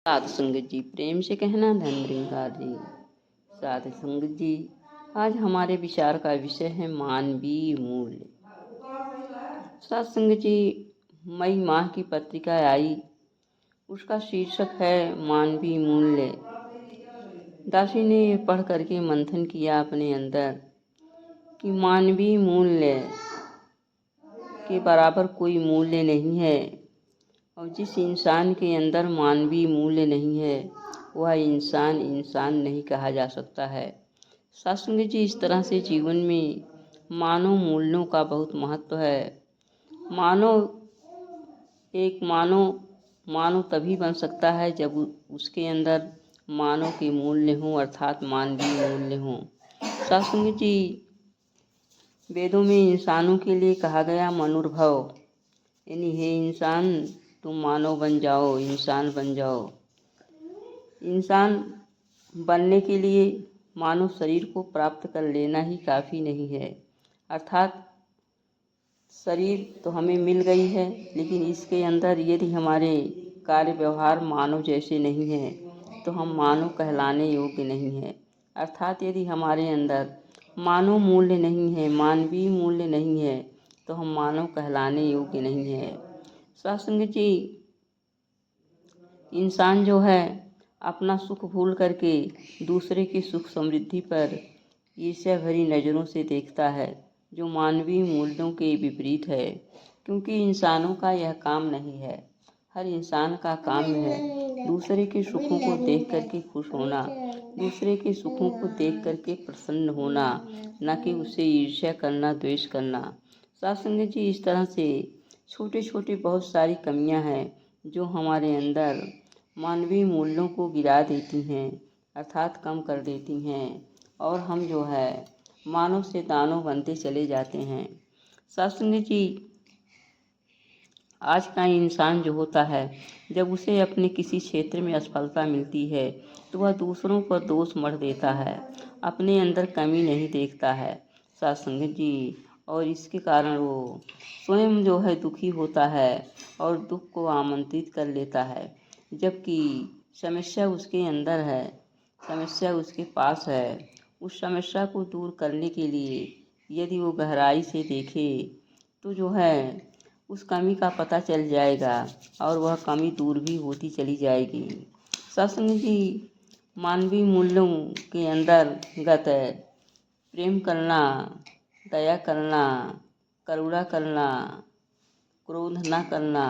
साध संगत जी प्रेम से कहना धन निरंकार जी। साध संगत जी, आज हमारे विचार का विषय है मानवीय मूल्य। साध संगत जी, मई माह की पत्रिका आई, उसका शीर्षक है मानवीय मूल्य। दासी ने पढ़ करके मंथन किया अपने अंदर कि मानवीय मूल्य के बराबर कोई मूल्य नहीं है, और जिस इंसान के अंदर मानवीय मूल्य नहीं है वह इंसान नहीं कहा जा सकता है। सत्संग जी, इस तरह से जीवन में मानव मूल्यों का बहुत महत्व है। मानव तभी बन सकता है जब उसके अंदर मानव के मूल्य हों, अर्थात मानवीय मूल्य हों। सत्संग जी, वेदों में इंसानों के लिए कहा गया मनुर्भव, यानी हे इंसान तुम मानव बन जाओ, इंसान बन जाओ। इंसान बनने के लिए मानव शरीर को प्राप्त कर लेना ही काफ़ी नहीं है, अर्थात शरीर तो हमें मिल गई है, लेकिन इसके अंदर यदि हमारे कार्य व्यवहार मानव जैसे नहीं है तो हम मानव कहलाने योग्य नहीं है। अर्थात यदि हमारे अंदर मानव मूल्य नहीं है, मानवीय मूल्य नहीं है, तो हम मानव कहलाने योग्य नहीं है। सत्संग जी, इंसान जो है अपना सुख भूल करके दूसरे की सुख समृद्धि पर ईर्ष्या भरी नज़रों से देखता है, जो मानवीय मूल्यों के विपरीत है। क्योंकि इंसानों का यह काम नहीं है। हर इंसान का काम है दूसरे के सुखों को देख करके खुश होना, दूसरे के सुखों को देख करके प्रसन्न होना, न कि उसे ईर्ष्या करना, द्वेष करना। सत्संग जी, इस तरह से छोटे छोटे बहुत सारी कमियां हैं जो हमारे अंदर मानवीय मूल्यों को गिरा देती हैं, अर्थात कम कर देती हैं, और हम जो है मानव से दानव बनते चले जाते हैं। सत्संग जी, आज का इंसान जो होता है, जब उसे अपने किसी क्षेत्र में असफलता मिलती है तो वह दूसरों पर दोष मढ़ देता है, अपने अंदर कमी नहीं देखता है। सत्संग जी, और इसके कारण वो स्वयं जो है दुखी होता है और दुख को आमंत्रित कर लेता है, जबकि समस्या उसके अंदर है, समस्या उसके पास है। उस समस्या को दूर करने के लिए यदि वो गहराई से देखे तो जो है उस कमी का पता चल जाएगा और वह कमी दूर भी होती चली जाएगी। सत्संग जी, मानवीय मूल्यों के अंतर्गत प्रेम करना, दया करना, करुणा करना, क्रोध न करना,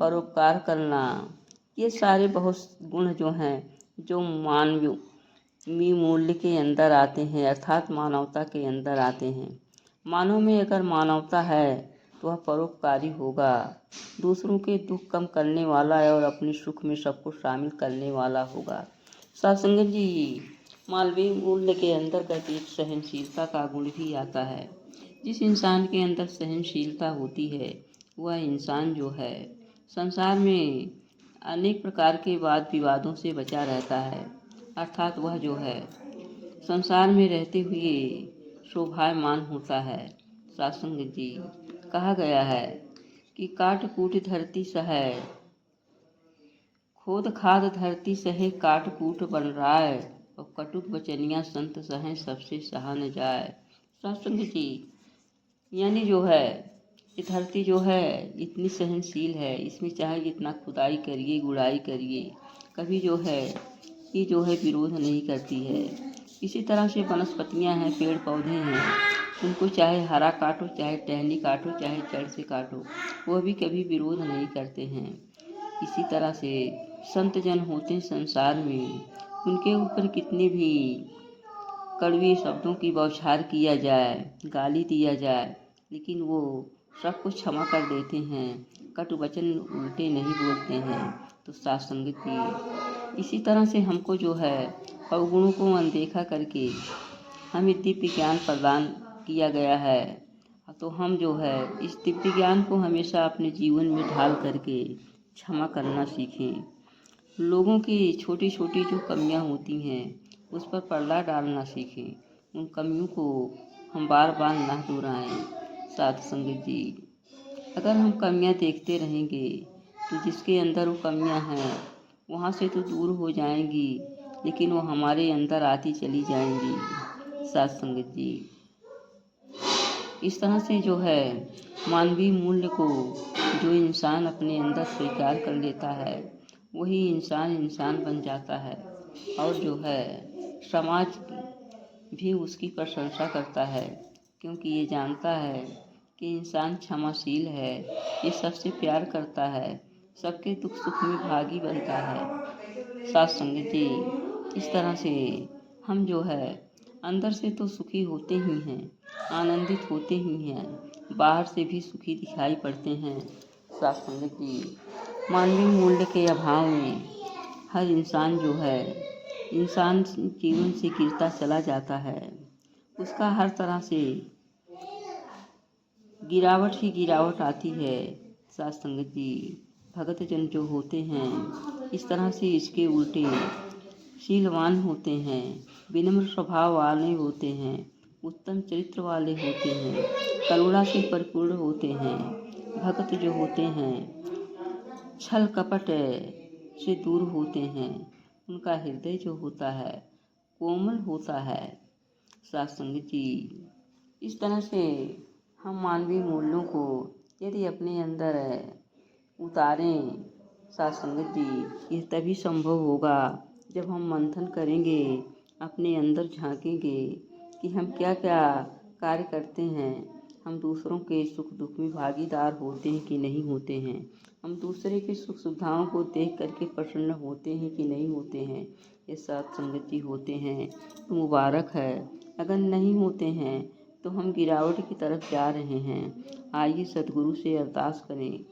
परोपकार करना, ये सारे बहुत गुण जो हैं जो मानवीय मूल्य के अंदर आते हैं, अर्थात मानवता के अंदर आते हैं। मानव में अगर मानवता है तो वह परोपकारी होगा, दूसरों के दुख कम करने वाला है और अपने सुख में सबको शामिल करने वाला होगा। सत्संग जी, मानवीय मूल्य के अंतर्गत एक सहनशीलता का गुण भी आता है। जिस इंसान के अंदर सहनशीलता होती है वह इंसान जो है संसार में अनेक प्रकार के वाद विवादों से बचा रहता है, अर्थात वह जो है संसार में रहते हुए शोभायमान होता है। सत्संग जी, कहा गया है कि काट कूट धरती सहे, खोद खाद धरती सहे, काट कूट बन राय, और कटुक बचनिया संत सहे, सबसे सहा न जाए। सत्संग जी, यानी जो है ये धरती जो है इतनी सहनशील है, इसमें चाहे जितना खुदाई करिए, गुड़ाई करिए, कभी जो है ये जो है विरोध नहीं करती है। इसी तरह से वनस्पतियां हैं, पेड़ पौधे हैं, उनको चाहे हरा काटो, चाहे टहनी काटो, चाहे जड़ से काटो, वह भी कभी विरोध नहीं करते हैं। इसी तरह से संत जन होते हैं संसार में, उनके ऊपर कितने भी कड़वे शब्दों की बौछार किया जाए, गाली दिया जाए, लेकिन वो सब कुछ क्षमा कर देते हैं, कटु वचन उल्टे नहीं बोलते हैं। तो सत्संग की इसी तरह से हमको जो है अवगुणों को अनदेखा करके हमें दिव्य ज्ञान प्रदान किया गया है, तो हम जो है इस दिव्य ज्ञान को हमेशा अपने जीवन में ढाल करके क्षमा करना सीखें। लोगों की छोटी छोटी जो कमियां होती हैं उस पर पर्दा डालना सीखें, उन कमियों को हम बार बार ना दोहराएं। साथ संगत जी, अगर हम कमियां देखते रहेंगे तो जिसके अंदर वो कमियां हैं वहाँ से तो दूर हो जाएंगी, लेकिन वो हमारे अंदर आती चली जाएंगी। साथ संगत जी, इस तरह से जो है मानवीय मूल्य को जो इंसान अपने अंदर स्वीकार कर लेता है, वही इंसान इंसान बन जाता है। और जो है समाज भी उसकी प्रशंसा करता है, क्योंकि ये जानता है कि इंसान क्षमाशील है, ये सबसे प्यार करता है, सबके दुख सुख में भागी बनता है। साथ संगत जी, इस तरह से हम जो है अंदर से तो सुखी होते ही हैं, आनंदित होते ही हैं, बाहर से भी सुखी दिखाई पड़ते हैं। साथ संगत जी, मानवीय मूल्य के अभाव में हर इंसान जो है इंसान जीवन से गिरता चला जाता है। उसका हर तरह से गिरावट ही गिरावट आती है। साथ संगत जी, भगत जन जो होते हैं इस तरह से इसके उल्टे शीलवान होते हैं, विनम्र स्वभाव वाले होते हैं, उत्तम चरित्र वाले होते हैं, करुणा से परिपूर्ण होते हैं। भगत जो होते हैं छल कपट से दूर होते हैं, उनका हृदय जो होता है कोमल होता है। साथ संगत जी, इस तरह से हम मानवीय मूल्यों को यदि अपने अंदर उतारें, साथ संगत जी, यह तभी संभव होगा जब हम मंथन करेंगे, अपने अंदर झांकेंगे कि हम क्या क्या कार्य करते हैं, हम दूसरों के सुख दुख में भागीदार होते हैं कि नहीं होते हैं, हम दूसरे की सुख सुविधाओं को देख करके प्रसन्न होते हैं कि नहीं होते हैं। ये साथ संगत जी होते हैं तो मुबारक है, अगर नहीं होते हैं तो हम गिरावट की तरफ जा रहे हैं। आइए सद्गुरु से अरदास करें